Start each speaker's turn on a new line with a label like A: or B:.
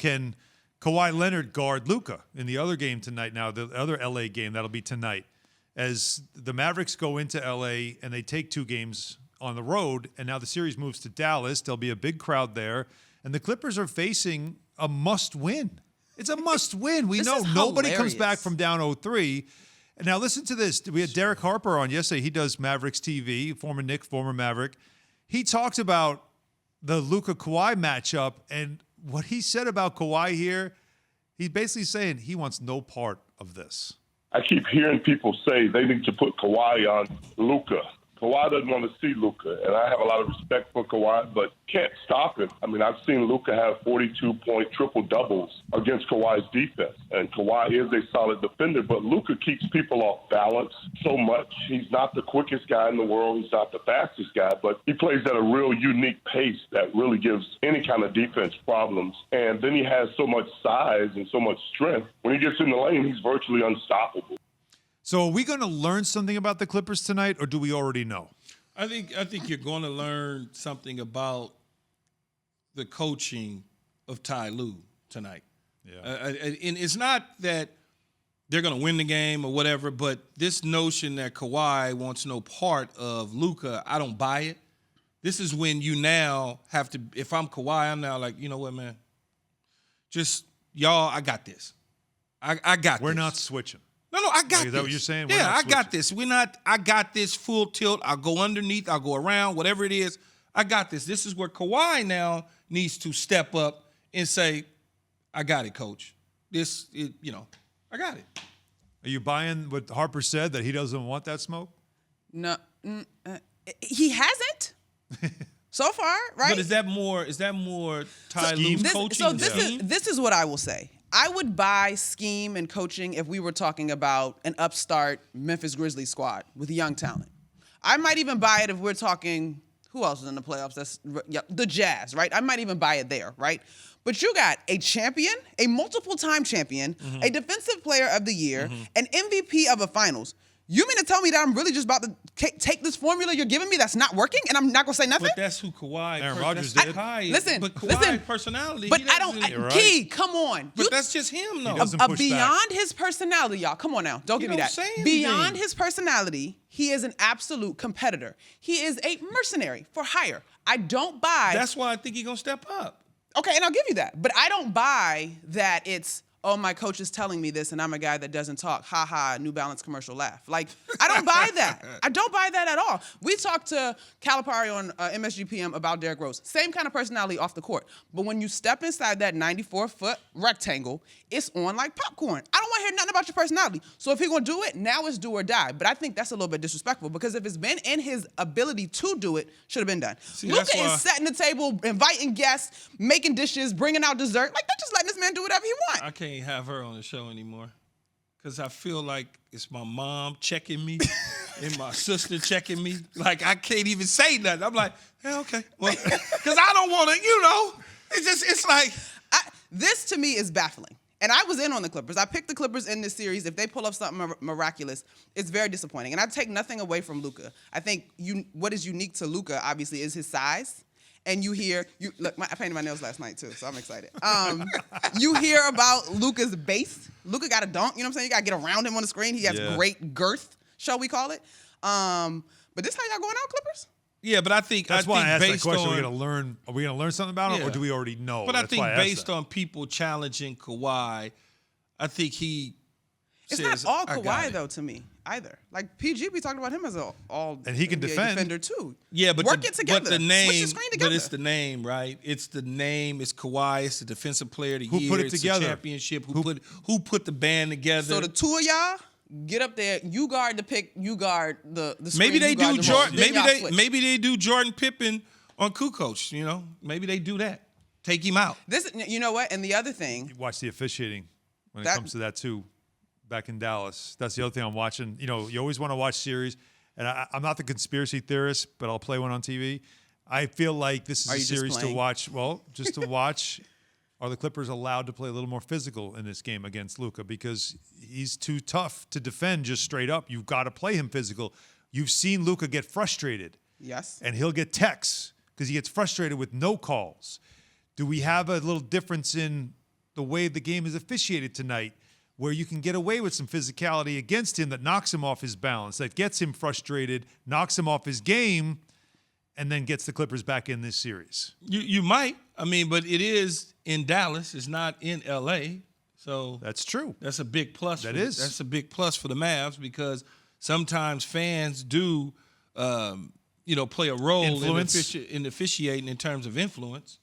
A: can Kawhi Leonard guard Luka in the other game tonight now, the other LA game that'll be tonight, as the Mavericks go into LA and they take 2 games on the road, and now the series moves to Dallas. There'll be a big crowd there, and the Clippers are facing a must-win. It's a must-win. We know nobody comes back from down 0-3. And now listen to this. We had Derek Harper on yesterday. He does Mavericks TV, former Knick, former Maverick. He talked about the Luka-Kawhi matchup, and what he said about Kawhi here, he's basically saying he wants no part of this.
B: I keep hearing people say they need to put Kawhi on Luka. Kawhi doesn't want to see Luka, and I have a lot of respect for Kawhi, but can't stop him. I mean, I've seen Luka have 42-point triple-doubles against Kawhi's defense, and Kawhi is a solid defender, but Luka keeps people off balance so much. He's not the quickest guy in the world. He's not the fastest guy, but he plays at a real unique pace that really gives any kind of defense problems. And then he has so much size and so much strength. When he gets in the lane, he's virtually unstoppable.
A: So are we going to learn something about the Clippers tonight, or do we already know?
C: I think you're going to learn something about the coaching of Ty Lue tonight. Yeah. And it's not that they're going to win the game or whatever, but this notion that Kawhi wants no part of Luka, I don't buy it. This is when you now have to, if I'm Kawhi, I'm now like, you know what, man? Just, y'all, I got this. I got this.
A: We're not switching.
C: No, I got this.
A: Is that what you're saying?
C: Yeah, I got this. I got this full tilt. I'll go underneath. I'll go around, whatever it is. I got this. This is where Kawhi now needs to step up and say, I got it, coach. I got it.
A: Are you buying what Harper said, that he doesn't want that smoke?
D: No, he hasn't so far, right?
C: But is that more Ty Lue's coaching?
D: This is what I will say. I would buy scheme and coaching if we were talking about an upstart Memphis Grizzlies squad with young talent. I might even buy it if we're talking, who else is in the playoffs? The Jazz, right? I might even buy it there, right? But you got a champion, a multiple-time champion, a defensive player of the year, an MVP of a finals. You mean to tell me that I'm really just about to take this formula you're giving me that's not working, and I'm not going to say nothing?
C: But that's who Kawhi.
A: Aaron Rodgers did.
D: Listen,
C: personality.
D: But I don't. Key, come on.
C: But that's just him, though.
D: Beyond his personality, y'all. Come on now. Don't give me that. Beyond his personality, he is an absolute competitor. He is a mercenary for hire. I don't buy.
C: That's why I think he's going to step up.
D: Okay, and I'll give you that. But I don't buy that it's, oh, my coach is telling me this, and I'm a guy that doesn't talk. Ha ha, New Balance commercial laugh. Like, I don't buy that. I don't buy that at all. We talked to Calipari on MSGPM about Derrick Rose. Same kind of personality off the court. But when you step inside that 94-foot rectangle, it's on like popcorn. I don't want to hear nothing about your personality. So if he's going to do it, now it's do or die. But I think that's a little bit disrespectful, because if it's been in his ability to do it, should have been done. Luka is setting the table, inviting guests, making dishes, bringing out dessert. Like, they're just letting this man do whatever he wants.
C: I can't have her on the show anymore, because I feel like it's my mom checking me and my sister checking me. Like, I can't even say nothing. I'm like, yeah, okay. Well, because I don't want to, it's like.
D: This to me is baffling. And I was in on the Clippers. I picked the Clippers in this series. If they pull up something miraculous, it's very disappointing. And I take nothing away from Luka. I think what is unique to Luka, obviously, is his size. And look, I painted my nails last night too, so I'm excited. You hear about Luka's base. Luka got a dunk, you know what I'm saying? You got to get around him on the screen. He has great girth, shall we call it. But this how y'all going out, Clippers?
C: Yeah, but I think
A: that's why I asked that question.
C: Are
A: we going to learn something about him, or do we already know?
C: But I think based on people challenging Kawhi, I think
D: it's not all Kawhi though to me either. Like PG, we talked about him as
A: and he can defend
D: defender too.
C: Yeah, but
D: work it together.
C: But the name,
D: switch the screen together.
C: But it's the name, right? It's the name. It's Kawhi. It's the defensive player of the year.
A: Who put it
C: it's
A: together?
C: The championship. Who put the band together?
D: So the two of y'all get up there. You guard the pick. You guard the screen.
C: Maybe they do Jordan.
D: Maybe
C: they do Jordan Pippen on Kukoc. You know, maybe they do that. Take him out.
D: You know what? And the other thing.
A: You watch the officiating when it comes to that too. Back in Dallas. That's the other thing I'm watching. You know, you always want to watch series, and I'm not the conspiracy theorist, but I'll play one on TV. I feel like this is a series to watch. Well, just to watch, are the Clippers allowed to play a little more physical in this game against Luka? Because he's too tough to defend just straight up. You've got to play him physical. You've seen Luka get frustrated.
D: Yes.
A: And he'll get texts because he gets frustrated with no calls. Do we have a little difference in the way the game is officiated tonight, where you can get away with some physicality against him that knocks him off his balance, that gets him frustrated, knocks him off his game, and then gets the Clippers back in this series.
C: You might. I mean, but it is in Dallas. It's not in L.A., so
A: that's true.
C: That's a big plus.
A: That's
C: a big plus for the Mavs because sometimes fans do, play a role in officiating in terms of influence.